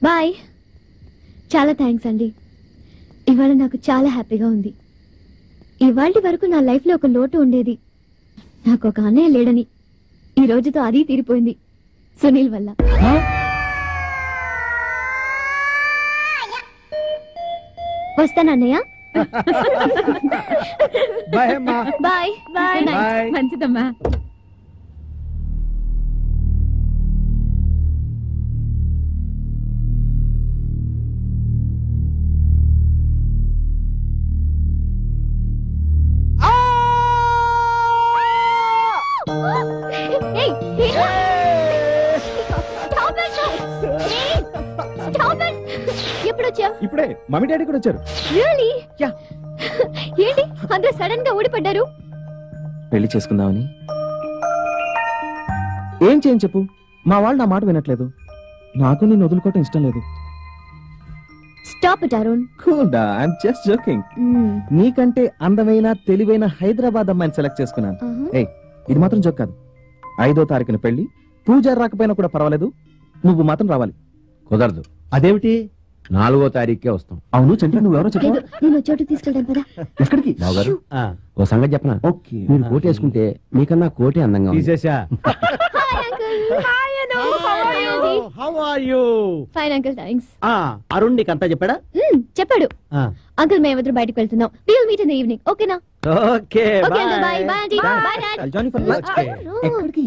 Bye. చాలా thanks అండి. ఇవాళ నాకు చాలా హ్యాపీగా ఉంది. ఇవాళ వరకు నా లైఫ్ లో ఒక లోటు ఉండేది. నాకు ఒక అన్నయ్య లేడని. ఈ రోజుతో అది తీరిపోయింది సునీల్ వల్ల. వస్తానన్నయ్య. బాయ్ అమ్మా. Bye bye. మంచిదమ్మా. ఎప్పుడు వచ్చావు? ఇప్పుడే మమ్మీ డాడీ కూడా వచ్చారు. రియల్లీ? ఏంటి అందరూ సడన్ గా ఊడిపడ్డారు? పెళ్లి చేసుకుందామని. ఏం చేయని చెప్పు, మా వాళ్ళు నా మాట వినట్లేదు. నాకు నిన్ను వదులుకోవటం ఇష్టం లేదు. Stop it Arun. కూల్ డా, ఐఎమ్ జస్ట్ జోకింగ్. నీకంటే అందమైన తెలివైన హైదరాబాద్ అమ్మాయిని సెలెక్ట్ చేసుకున్నాను. ఏయ్, ఇది మాత్రం జోక్ కాదు. 5వ తారీఖున పెళ్లి. పూజారి రాకపోయినా కూడా పర్వాలేదు, నువ్వు మాత్రం రావాలి. కుదరదు. అదేమిటి? 4వ తారీఖుకే వస్తాం. అవును చంద్ర, నువ్వెవరో చెప్పు. నేను చోటుకి తీసుకెళ్తాను పదా. ఎక్కడికి? బావగారు, ఓ సంగతి చెప్పనా? ఓకే, మీరు కోట్ వేసుకుంటే మీకన్నా కోటే అందంగా ఉంది. తీసేసా. Fine uncle, thanks. అరుణ్ నీకు అంతా చెప్పాడా? చెప్పాడు. అంకుల్ మేమిద్దరు బయటకు వెళ్తున్నాం. Will meet in the evening. ఓకేనా? Okay, okay uncle. Bye bye aunty. Bye dad. ఎక్కడికి?